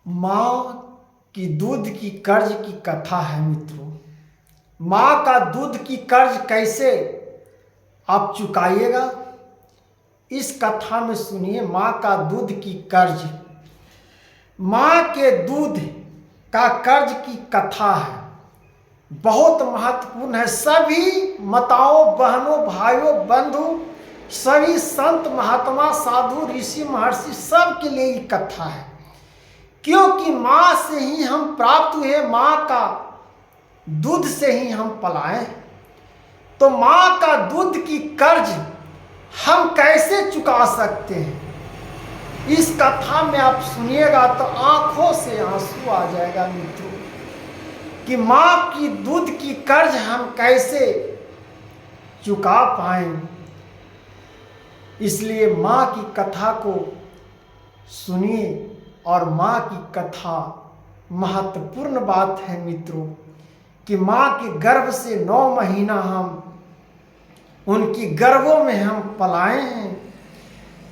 माँ की दूध की कर्ज की कथा है मित्रों। माँ का दूध की कर्ज कैसे आप चुकाइएगा, इस कथा में सुनिए। माँ का दूध की कर्ज, माँ के दूध का कर्ज की कथा है, बहुत महत्वपूर्ण है। सभी माताओं, बहनों, भाइयों, बंधु, सभी संत, महात्मा, साधु, ऋषि, महर्षि सब के लिए ये कथा है, क्योंकि माँ से ही हम प्राप्त हुए, माँ का दूध से ही हम पलाए। तो माँ का दूध की कर्ज हम कैसे चुका सकते हैं, इस कथा में आप सुनिएगा तो आंखों से आंसू आ जाएगा मित्रों, कि माँ की दूध की कर्ज हम कैसे चुका पाएं। इसलिए माँ की कथा को सुनिए, और माँ की कथा महत्वपूर्ण बात है मित्रों, कि माँ के गर्भ से 9 महीना हम उनकी गर्भों में हम पलाए हैं,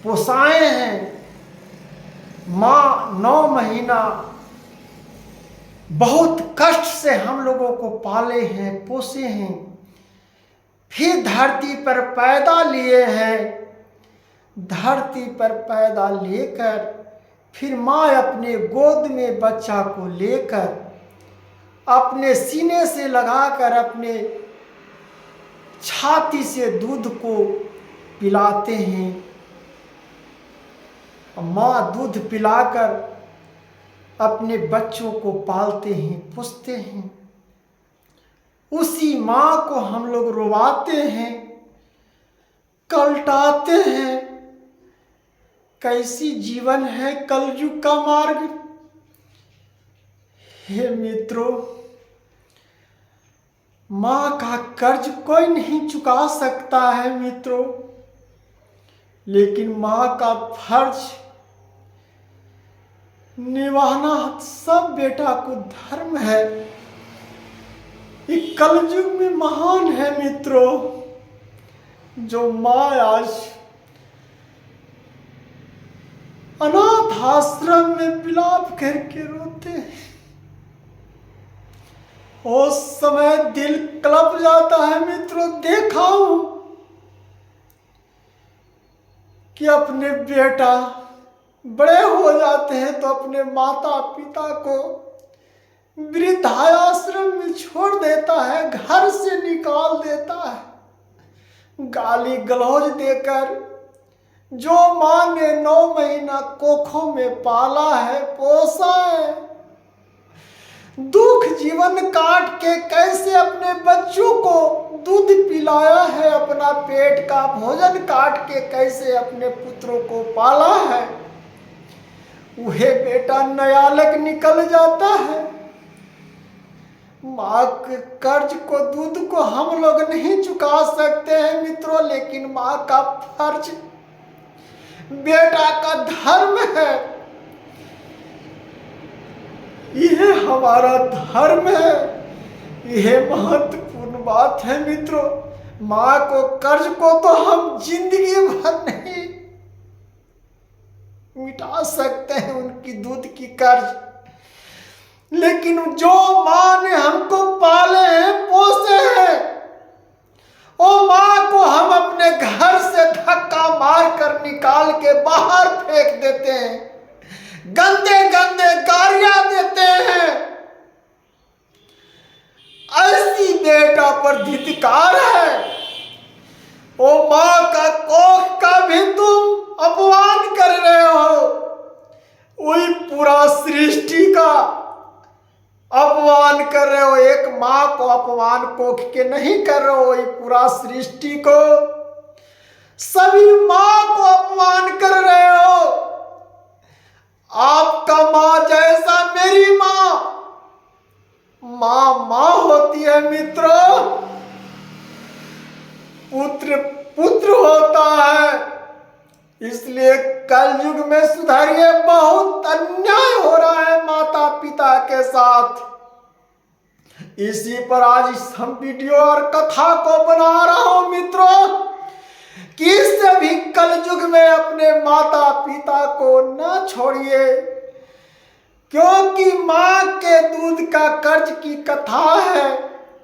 पोसाए हैं। माँ 9 महीना बहुत कष्ट से हम लोगों को पाले हैं, पोसे हैं, फिर धरती पर पैदा लिए हैं। धरती पर पैदा लेकर फिर माँ अपने गोद में बच्चा को लेकर अपने सीने से लगाकर अपने छाती से दूध को पिलाते हैं। माँ दूध पिलाकर अपने बच्चों को पालते हैं, पोसते हैं। उसी माँ को हम लोग रुवाते हैं, कलटाते हैं। कैसी जीवन है कलयुग का मार्ग। हे मित्रों, माँ का कर्ज कोई नहीं चुका सकता है मित्रों, लेकिन माँ का फर्ज निभाना सब बेटा को धर्म है। ये कलयुग में महान है मित्रों, जो माँ आज अनाथ आश्रम में विलाप करके रोते हैं। उस समय दिल कलप जाता है मित्रों। देखा हूं कि अपने बेटा बड़े हो जाते हैं तो अपने माता पिता को वृद्धाश्रम में छोड़ देता है, घर से निकाल देता है, गाली गलौज देकर। जो माँ ने 9 महीना कोखों में पाला है, पोसा है, दुख जीवन काट के कैसे अपने बच्चों को दूध पिलाया है, अपना पेट का भोजन काट के कैसे अपने पुत्रों को पाला है, वह बेटा न्यायालय निकल जाता है। माँ के कर्ज को, दूध को हम लोग नहीं चुका सकते हैं मित्रों, लेकिन माँ का फर्ज, बेटा का धर्म है। यह हमारा धर्म है, यह महत्वपूर्ण बात है मित्रों। माँ को कर्ज को तो हम जिंदगी भर नहीं मिटा सकते हैं, उनकी दूध की कर्ज, लेकिन जो माँ ने हमको पाले हैं, पोसे हैं, वो माँ को हम अपने घर से धक्का मार कर निकाल के बाहर फेंक देते हैं, गंदे गंदे गालियां देते हैं। ऐसी बेटा पर धिक्कार है। वो माँ का कोख का भी तुम अपमान कर रहे हो, वही पूरा सृष्टि का अपमान कर रहे हो। एक माँ को अपमान कोख के नहीं कर रहे हो, वही पूरा सृष्टि को, सभी माँ को अपमान कर रहे हो। आपका माँ जैसा मेरी माँ, माँ माँ होती है मित्रों, पुत्र पुत्र होता है। इसलिए कलयुग में सुधारिए, बहुत अन्याय हो रहा है माता पिता के साथ। इसी पर आज हम वीडियो और कथा को बना रहा हूं मित्रों, कि इससे भी कलयुग में अपने माता पिता को न छोड़िए। क्योंकि माँ के दूध का कर्ज की कथा है।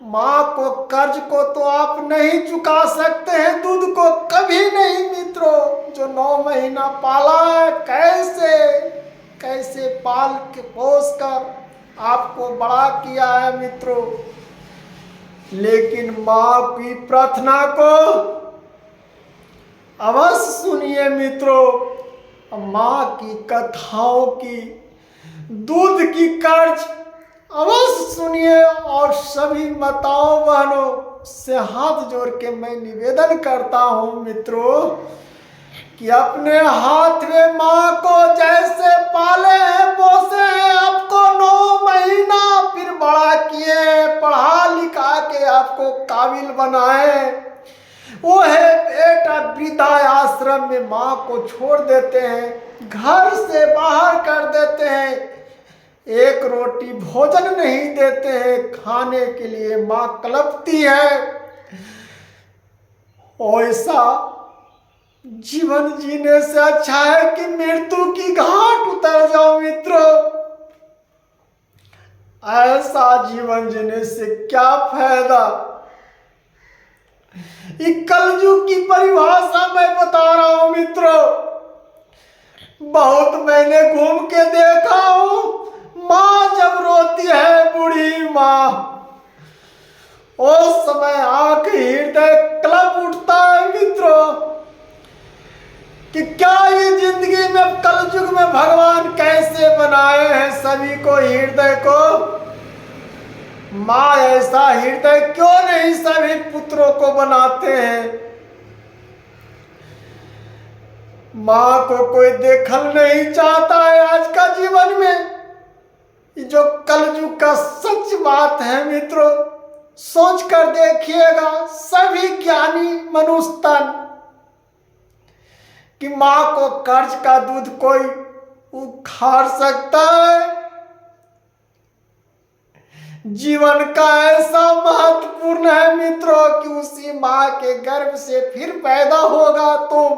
माँ को कर्ज को तो आप नहीं चुका सकते हैं, दूध को कभी नहीं मित्रों। जो 9 महीना पाला है, कैसे कैसे पाल के पोस कर आपको बड़ा किया है मित्रों। लेकिन माँ की प्रार्थना को अवश्य सुनिए मित्रों। माँ की कथाओं की, दूध की कर्ज अवश्य सुनिए। और सभी माताओं बहनों से हाथ जोड़ के मैं निवेदन करता हूँ मित्रों कि अपने हाथ में माँ को जैसे पाले हैं, पोसे हैं, आपको 9 महीना फिर बड़ा किए, पढ़ा लिखा के आपको काबिल बनाए। वो है बेटा वृद्धा आश्रम में माँ को छोड़ देते हैं, घर से बाहर कर देते हैं, एक रोटी भोजन नहीं देते हैं, खाने के लिए माँ कलपती है। ऐसा जीवन जीने से अच्छा है कि मृत्यु की घाट उतर जाओ मित्रों। ऐसा जीवन जीने से क्या फायदा। ये कलयुग की परिभाषा मैं बता रहा हूं मित्रों। बहुत मैंने घूम के देखा हूं, माँ जब रोती है, बूढ़ी माँ, उस समय आंख हृदय कलप उठता है मित्रों कि क्या ये जिंदगी में कलयुग में भगवान कैसे बनाए हैं सभी को, हृदय को। माँ ऐसा हृदय क्यों नहीं सभी पुत्रों को बनाते हैं। माँ को कोई देखल नहीं चाहता है आज का जीवन में। जो कलयुग का सच बात है मित्रों, सोच कर देखिएगा सभी ज्ञानी मनुष्य तन कि माँ को कर्ज का दूध कोई उखाड़ सकता है। जीवन का ऐसा महत्वपूर्ण है मित्रों कि उसी माँ के गर्भ से फिर पैदा होगा तो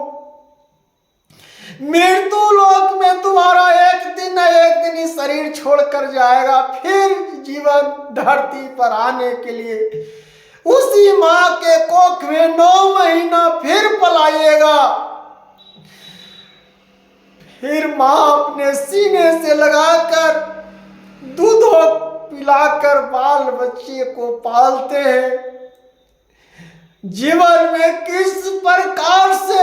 मृत्यु लोक में तुम्हारा एक दिन न एक दिन ही शरीर छोड़कर जाएगा, फिर जीवन धरती पर आने के लिए उसी माँ के कोख में 9 महीना फिर पलाइएगा। फिर माँ अपने सीने से लगाकर दूध पिलाकर बाल बच्चे को पालते हैं। जीवन में किस प्रकार से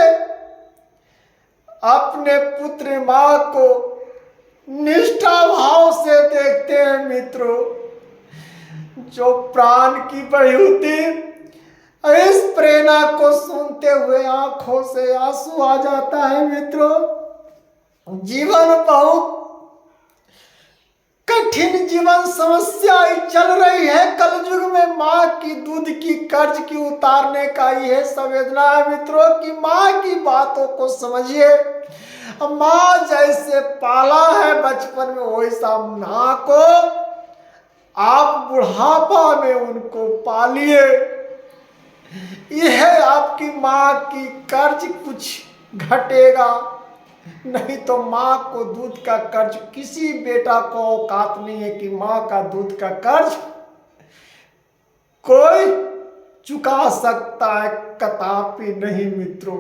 अपने पुत्र माँ को निष्ठा भाव से देखते हैं मित्रों। जो प्राण की बढ़ती इस प्रेरणा को सुनते हुए आंखों से आंसू आ जाता है मित्रों। जीवन बहुत कठिन जीवन समस्या चल रही है कलयुग में। माँ की दूध की कर्ज की उतारने का यह संवेदना है मित्रों कि माँ की बातों को समझिए। माँ जैसे पाला है बचपन में, वैसा माँ को आप बुढ़ापा में उनको पालिए। यह आपकी माँ की कर्ज कुछ घटेगा, नहीं तो माँ को दूध का कर्ज किसी बेटा को औकात नहीं है कि माँ का दूध का कर्ज कोई चुका सकता है, कदापि नहीं मित्रों।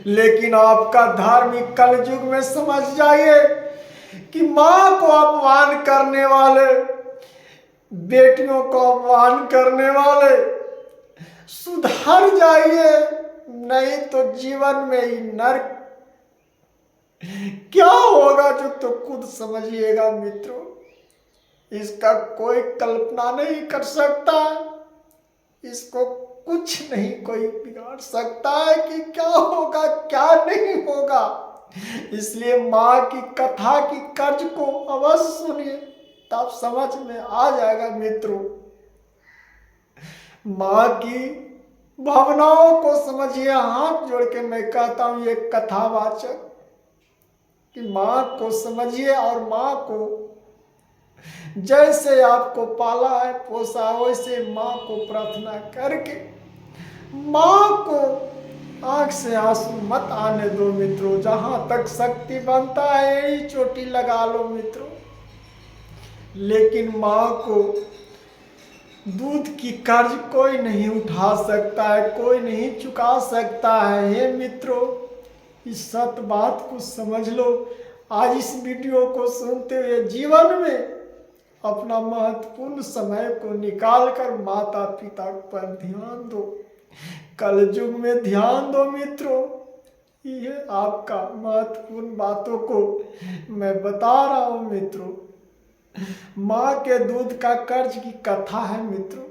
लेकिन आपका धार्मिक कलयुग में समझ जाइए कि माँ को अपमान करने वाले, बेटियों को अपमान करने वाले सुधर जाइए, नहीं तो जीवन में ही नरक क्या होगा जो तो खुद समझिएगा मित्रों। इसका कोई कल्पना नहीं कर सकता, इसको कुछ नहीं कोई बिगाड़ सकता है कि क्या होगा क्या नहीं होगा। इसलिए माँ की कथा की कर्ज को अवश्य सुनिए, तब समझ में आ जाएगा मित्रों। माँ की भावनाओं को समझिए। हाथ जोड़ के मैं कहता हूँ ये कथावाचक कि माँ को समझिए और माँ को जैसे आपको पाला है पोसा, वैसे माँ को प्रार्थना करके माँ को आंख से आंसू मत आने दो मित्रों, जहां तक शक्ति बनता है यही चोटी लगा लो मित्रों। लेकिन माँ को दूध की कर्ज कोई नहीं उठा सकता है, कोई नहीं चुका सकता है। हे मित्रों, इस सत्य बात को समझ लो। आज इस वीडियो को सुनते हुए जीवन में अपना महत्वपूर्ण समय को निकाल कर माता पिता पर ध्यान दो, कल युग में ध्यान दो मित्रों। ये आपका महत्वपूर्ण बातों को मैं बता रहा हूँ मित्रों। माँ के दूध का कर्ज की कथा है मित्रों।